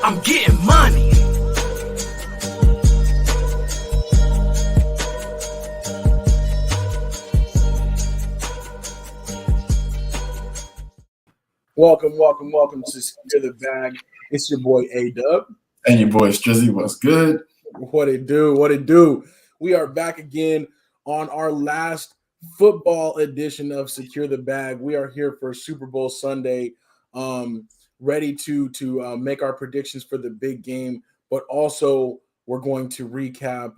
I'm getting money. Welcome to Secure the Bag. It's your boy AW. And your boy Strizzy, what's good? What it do? We are back again on our last football edition of Secure the Bag. We are here for Super Bowl Sunday, ready to make our predictions for the big game, but also we're going to recap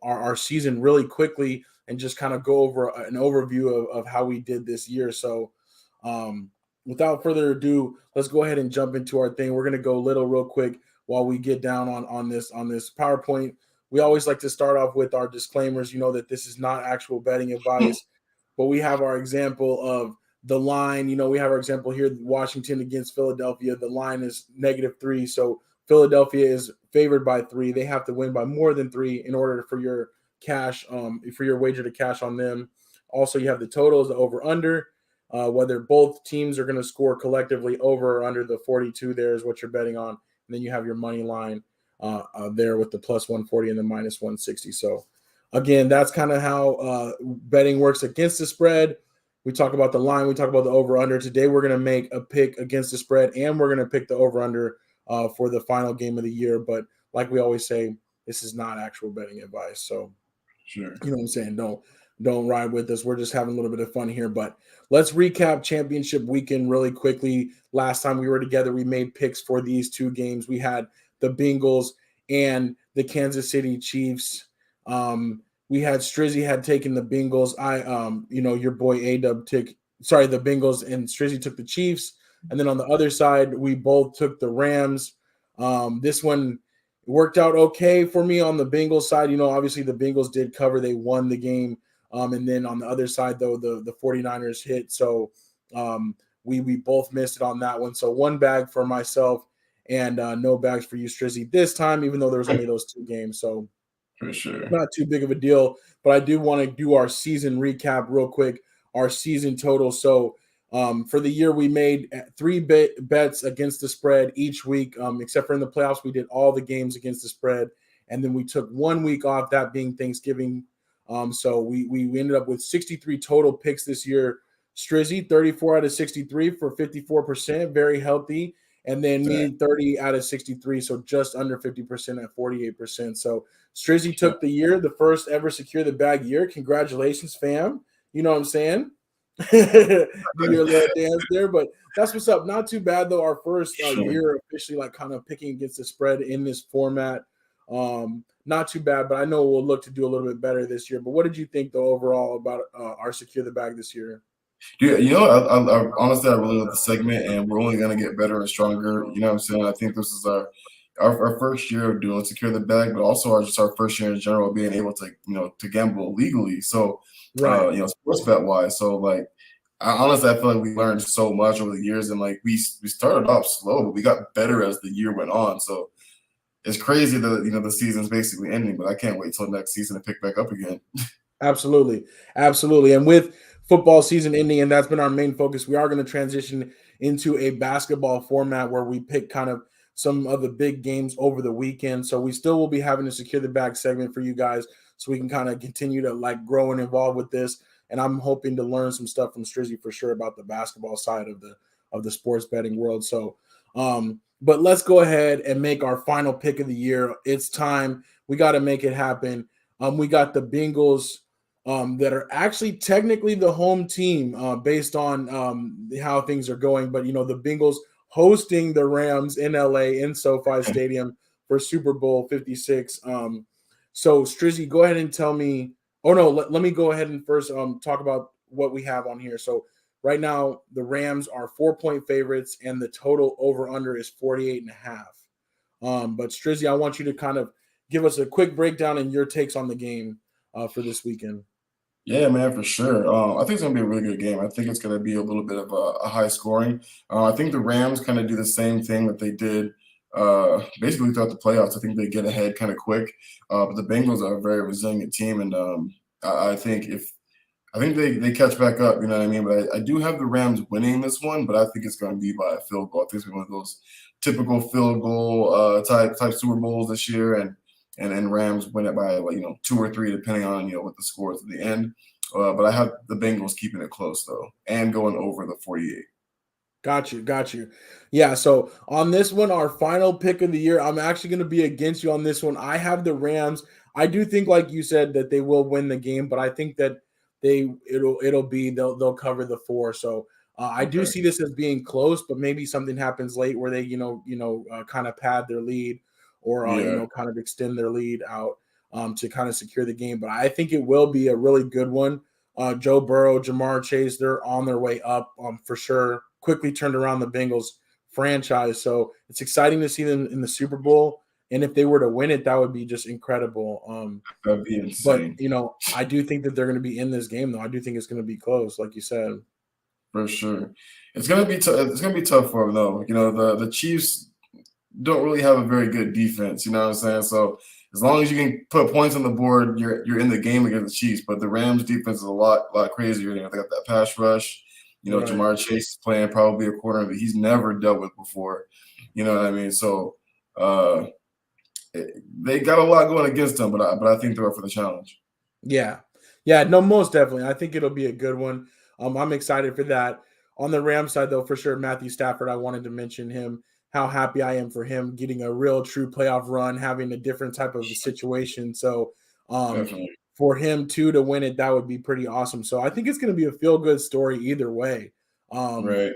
our season really quickly and just kind of go over an overview of how we did this year. So, without further ado, let's go ahead and jump into our thing. We're going to go real quick while we get down on this PowerPoint. We always like to start off with our disclaimers. You know that this is not actual betting advice, but we have our example of the line. You know, we have our example here, Washington against Philadelphia. The line is -3. So Philadelphia is favored by 3. They have to win by more than 3 in order for your cash, for your wager to cash on them. Also, you have the totals, the over-under. Whether both teams are going to score collectively over or under the 42 there is what you're betting on. And then you have your money line there with the +140 and the -160. So, again, that's kind of how betting works against the spread. We talk about the line. We talk about the over-under. Today we're going to make a pick against the spread, and we're going to pick the over-under for the final game of the year. But like we always say, this is not actual betting advice. So, Sure. You know what I'm saying? Don't ride with us. We're just having a little bit of fun here. But let's recap championship weekend really quickly. Last time we were together, we made picks for these two games. We had the Bengals and the Kansas City Chiefs. We had Strizzy had taken the Bengals. Your boy A-Dub the Bengals, and Strizzy took the Chiefs. And then on the other side, we both took the Rams. This one worked out okay for me on the Bengals side. You know, obviously the Bengals did cover. They won the game. And then on the other side, though, the 49ers hit. So we both missed it on that one. So one bag for myself and no bags for you, Strizzy, this time, even though there was only those two games. So For sure. not too big of a deal. But I do want to do our season recap real quick, our season total. So for the year, we made 3 bets against the spread each week, except for in the playoffs. We did all the games against the spread. And then we took 1 week off, that being Thanksgiving. So we ended up with 63 total picks this year. Strizzy, 34 out of 63 for 54%, very healthy. And then me, 30 out of 63, so just under 50% at 48%. So Strizzy took the year, the first ever Secure the Bag year. Congratulations, fam. You know what I'm saying? Do your little dance there, but that's what's up. Not too bad though. Our first year officially, like kind of picking against the spread in this format. Not too bad, but I know we'll look to do a little bit better this year. But what did you think though overall about our Secure the Bag this year? Yeah, I honestly, I really love the segment, and we're only going to get better and stronger. You know what I'm saying? I think this is our first year of doing Secure the Bag, but also our first year in general being able to gamble legally. So, Right. sports bet wise. So, like, I feel like we learned so much over the years, and like we started off slow, but we got better as the year went on. So it's crazy that the season's basically ending, but I can't wait till next season to pick back up again. Absolutely. And with football season ending, and that's been our main focus, we are going to transition into a basketball format where we pick kind of some of the big games over the weekend. So we still will be having a Secure the Bag segment for you guys so we can kind of continue to like grow and evolve with this. And I'm hoping to learn some stuff from Strizzy for sure about the basketball side of the sports betting world. So but let's go ahead and make our final pick of the year. It's time. We got to make it happen. We got the Bengals that are actually technically the home team based on how things are going. But, the Bengals hosting the Rams in LA in SoFi Stadium for Super Bowl 56. So, Strizzy, go ahead and tell me. Oh, no, let me go ahead and first talk about what we have on here. So, right now, the Rams are 4-point favorites, and the total over-under is 48.5. But, Strizzy, I want you to kind of give us a quick breakdown and your takes on the game for this weekend. Yeah, man, for sure. I think it's gonna be a really good game. I think it's gonna be a little bit of a high scoring. I think the Rams kind of do the same thing that they did basically throughout the playoffs. I think they get ahead kind of quick, but the Bengals are a very resilient team, and I think if I think they catch back up, you know what I mean? But I do have the Rams winning this one, but I think it's going to be by a field goal. I think it's one of those typical field goal type Super Bowls this year, and Rams win it by, like, 2 or 3, depending on what the score is at the end. But I have the Bengals keeping it close though, and going over the 48. Got you. Yeah, so on this one, our final pick of the year, I'm actually going to be against you on this one. I have the Rams. I do think, like you said, that they will win the game, but I think that they'll cover the 4. So I do Okay. see this as being close, but maybe something happens late where they kind of pad their lead, or Yeah, kind of extend their lead out to kind of secure the game. But I think it will be a really good one. Joe Burrow, Jamar Chase, they're on their way up for sure. Quickly turned around the Bengals franchise. So it's exciting to see them in the Super Bowl. And if they were to win it, that would be just incredible. that'd be But, insane I do think that they're going to be in this game, though. I do think it's going to be close, like you said. for sure. It's gonna be it's gonna be tough for them though. The Chiefs don't really have a very good defense. You know what I'm saying? So as long as you can put points on the board, you're in the game against the Chiefs. But the Rams defense is a lot crazier. They got that pass rush. Right. Jamar Chase is playing probably a corner that he's never dealt with before. You know what I mean? So uh, they got a lot going against them, but I think they're up for the challenge. Yeah. Yeah, no, most definitely. I think it'll be a good one. I'm excited for that. On the Rams side, though, for sure, Matthew Stafford, I wanted to mention him, how happy I am for him getting a real true playoff run, having a different type of situation. So Definitely. for him too to win it, that would be pretty awesome. So I think it's going to be a feel good story either way. Um, Right.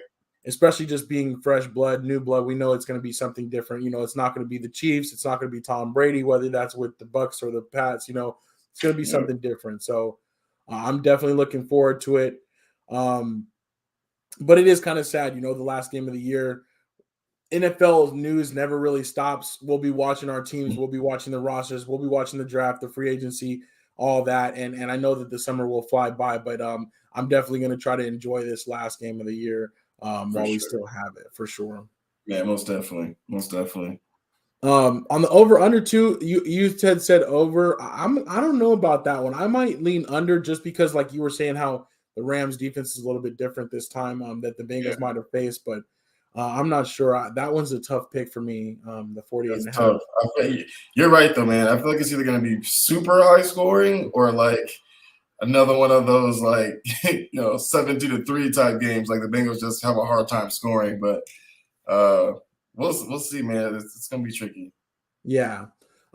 Especially just being fresh blood, new blood. We know it's going to be something different. It's not going to be the Chiefs. It's not going to be Tom Brady, whether that's with the Bucks or the Pats. It's going to be Yep. something different. So I'm definitely looking forward to it. Um, but it is kind of sad, the last game of the year. NFL news never really stops. We'll be watching our teams. We'll be watching the rosters. We'll be watching the draft, the free agency, all that. And I know that the summer will fly by, but I'm definitely going to try to enjoy this last game of the year For while we sure. still have it, for sure. Yeah, most definitely. Most definitely. On the over under two, you said over. I don't know about that one. I might lean under just because, like you were saying, how the Rams defense is a little bit different this time that the Yeah, Bengals might have faced, but I'm not sure. That one's a tough pick for me. The 48 that's and a half. tough. You're right though, man. I feel like it's either gonna be super high scoring or like another one of those, like 17-3 type games. Like the Bengals just have a hard time scoring, but uh, we'll see, man. It's gonna be tricky. Yeah.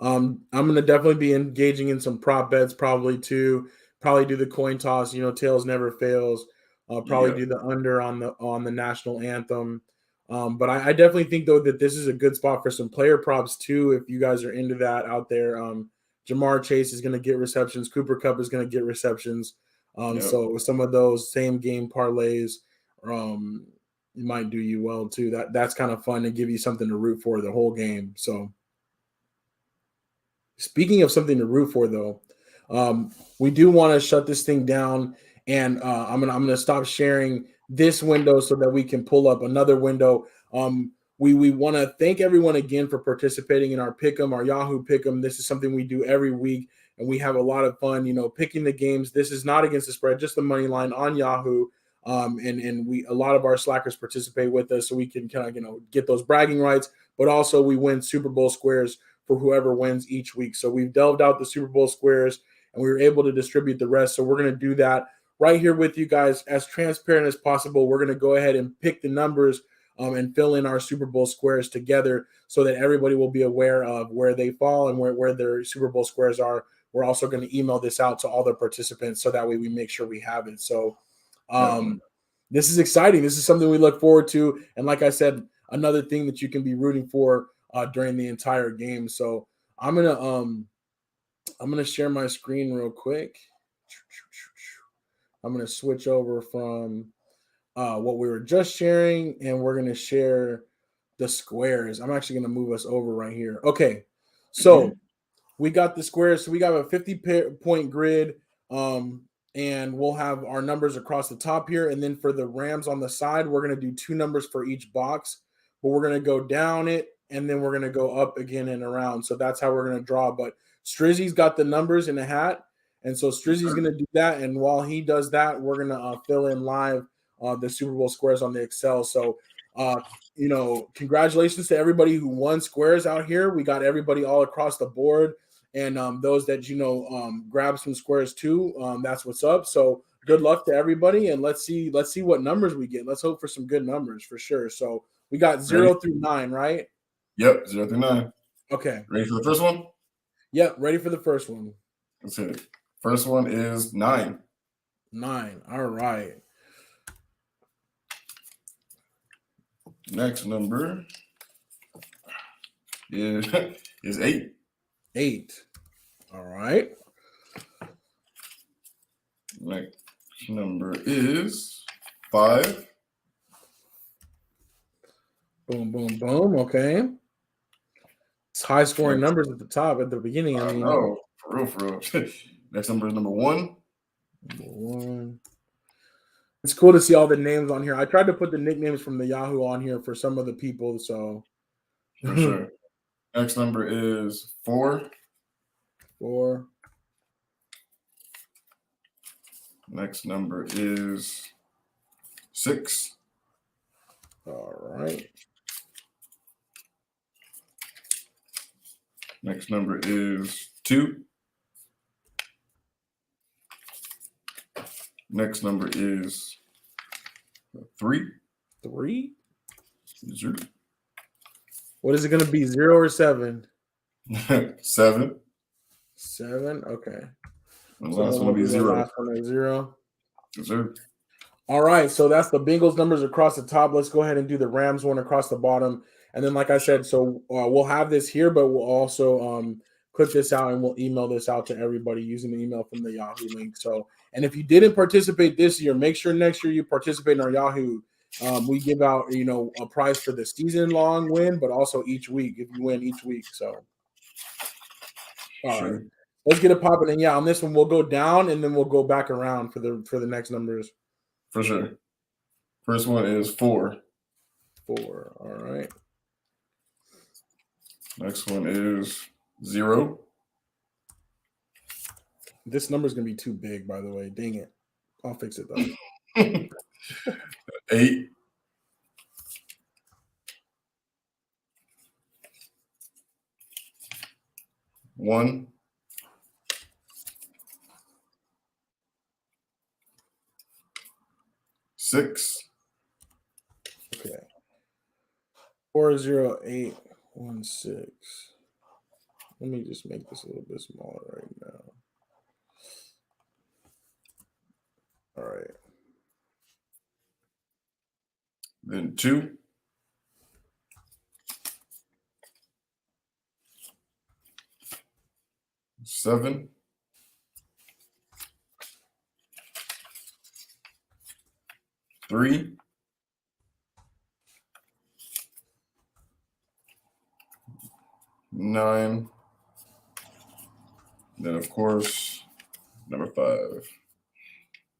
I'm gonna definitely be engaging in some prop bets probably too. Probably do the coin toss, tails never fails. Probably Yeah, do the under on the national anthem. But I definitely think though that this is a good spot for some player props too. If you guys are into that out there, Jamar Chase is gonna get receptions. Cooper Cup is gonna get receptions. yeah. So with some of those same game parlays, um, it might do you well too. That's kind of fun to give you something to root for the whole game. So. Speaking of something to root for, though, we do want to shut this thing down, and I'm gonna stop sharing this window so that we can pull up another window. We want to thank everyone again for participating in our Pick'em, our Yahoo Pick'em. This is something we do every week, and we have a lot of fun. Picking the games. This is not against the spread, just the money line on Yahoo. And we a lot of our slackers participate with us, so we can kind of get those bragging rights, but also we win Super Bowl squares for whoever wins each week. So we've delved out the Super Bowl squares and we were able to distribute the rest. So we're going to do that right here with you guys as transparent as possible. We're going to go ahead and pick the numbers and fill in our Super Bowl squares together so that everybody will be aware of where they fall and where their Super Bowl squares are. We're also going to email this out to all the participants so that way we make sure we have it. So Definitely. this is exciting. This is something we look forward to. And like I said, another thing that you can be rooting for during the entire game. So I'm gonna share my screen real quick. I'm gonna switch over from what we were just sharing, and we're gonna share the squares. I'm actually gonna move us over right here. Okay, Mhm. so we got the squares. So we got a 50-point grid. And we'll have our numbers across the top here. And then for the Rams on the side, we're going to do 2 numbers for each box, but we're going to go down it and then we're going to go up again and around. So that's how we're going to draw. But Strizzy's got the numbers in a hat. And so Strizzy's going to do that. And while he does that, we're going to fill in live the Super Bowl squares on the Excel. So, congratulations to everybody who won squares out here. We got everybody all across the board. And those that, grab some squares too. That's what's up. So good luck to everybody. And let's see what numbers we get. Let's hope for some good numbers for sure. So we got 0 through 9, right? Yep, 0 through 9. Okay. Ready for the first one? Yep, ready for the first one. Let's hit it. First one is 9. 9. All right. Next number is 8. 8. All right. Next number is 5. Boom, boom, boom. Okay. It's high scoring numbers at the top at the beginning. I know. For real. Next number is number 1. Number 1. It's cool to see all the names on here. I tried to put the nicknames from the Yahoo on here for some of the people. So for sure. Next number is 4. 4. Next number is 6. All right. Next number is 2. Next number is 3. 3? 0. What is it going to be, 0 or 7? 7. 7? Okay. And the last one will be 0. Last one is 0. Yes, sir. All right, so that's the Bengals numbers across the top. Let's go ahead and do the Rams one across the bottom. And then, like I said, so we'll have this here, but we'll also clip this out and we'll email this out to everybody using the email from the Yahoo link. So, and if you didn't participate this year, make sure next year you participate in our Yahoo. We give out, a prize for the season-long win, but also each week if you win each week. So, all right, let's get it popping. And yeah, on this one we'll go down and then we'll go back around for the next numbers. For sure. First one is 4. 4. All right. Next one is 0. This number is going to be too big, by the way. Dang it. I'll fix it, though. 8. 1. 6. Okay. 40816. Let me just make this a little bit smaller right now. All right. Then 2. 7. 3. 9. Then, of course, number 5.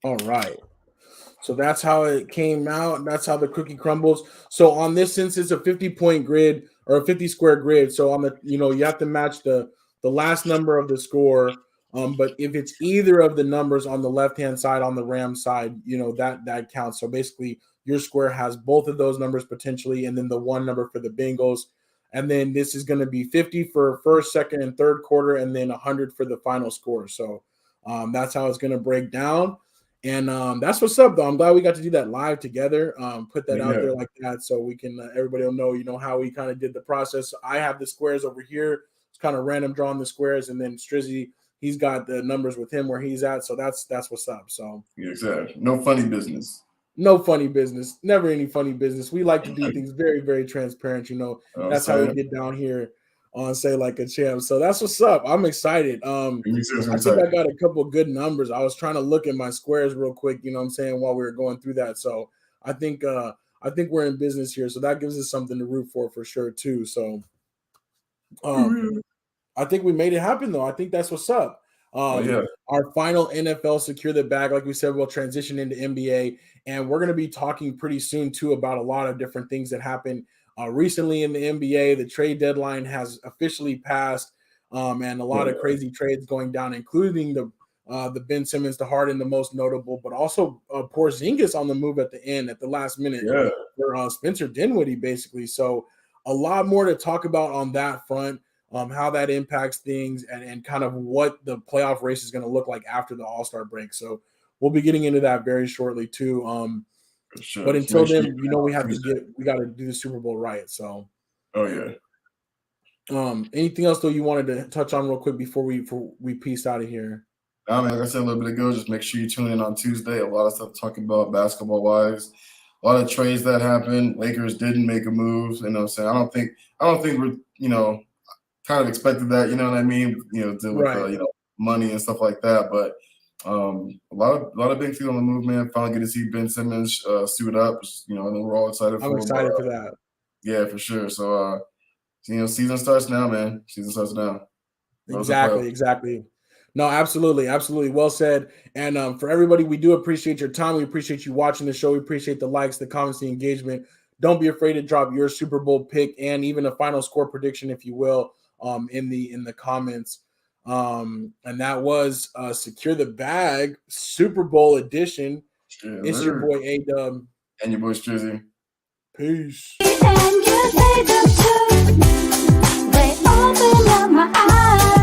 All right. So that's how it came out. That's how the cookie crumbles. So on this, since it's a 50-point grid or a 50-square grid, so on the, you have to match the last number of the score. But if it's either of the numbers on the left-hand side, on the Ram side, that counts. So basically, your square has both of those numbers potentially, and then the one number for the Bengals. And then this is going to be 50 for first, second, and third quarter, and then 100 for the final score. So that's how it's going to break down. And that's what's up, though. I'm glad we got to do that live together. Put that out there like that so we can everybody will know, how we kind of did the process. I have the squares over here. It's kind of random drawing the squares, and then Strizzy, he's got the numbers with him where he's at. So that's what's up. So exactly. No funny business. No funny business. Never any funny business. We like to do things very, very transparent. That's how we get down here on Say Like a Champ. So that's what's up. I'm excited. I think I got a couple of good numbers. I was trying to look at my squares real quick, while we were going through that. So I think we're in business here. So that gives us something to root for sure too. So I think we made it happen though. I think that's what's up. Our final NFL Secure the Bag, like we said, will transition into NBA, and we're going to be talking pretty soon too about a lot of different things that happened recently in the NBA. The trade deadline has officially passed, and a lot of crazy trades going down, including the the Ben Simmons to Harden, the most notable, but also Porzingis on the move at the end at the last minute for Spencer Dinwiddie, basically. So a lot more to talk about on that front, how that impacts things and kind of what the playoff race is going to look like after the All-Star break. So we'll be getting into that very shortly too. Sure. But until then, we got to do the Super Bowl right. So, anything else though you wanted to touch on real quick before we peace out of here? I mean, like I said a little bit ago, just make sure you tune in on Tuesday. A lot of stuff talking about basketball wise. A lot of trades that happened. Lakers didn't make a move. You know what I'm saying? I don't think we're, kind of expected that, you know what I mean? Deal with money and stuff like that. But a lot of big things on the move, man. Finally get to see Ben Simmons suit up. I know we're all excited for I'm excited for that. Yeah, for sure. So season starts now, man. Season starts now. Exactly. No, absolutely. Well said. And for everybody, we do appreciate your time. We appreciate you watching the show. We appreciate the likes, the comments, the engagement. Don't be afraid to drop your Super Bowl pick and even a final score prediction, if you will, in the comments. And that was Secure the Bag Super Bowl edition. It's your boy AW and your boy Strizzy. Peace. And you say the truth. They open up my eyes.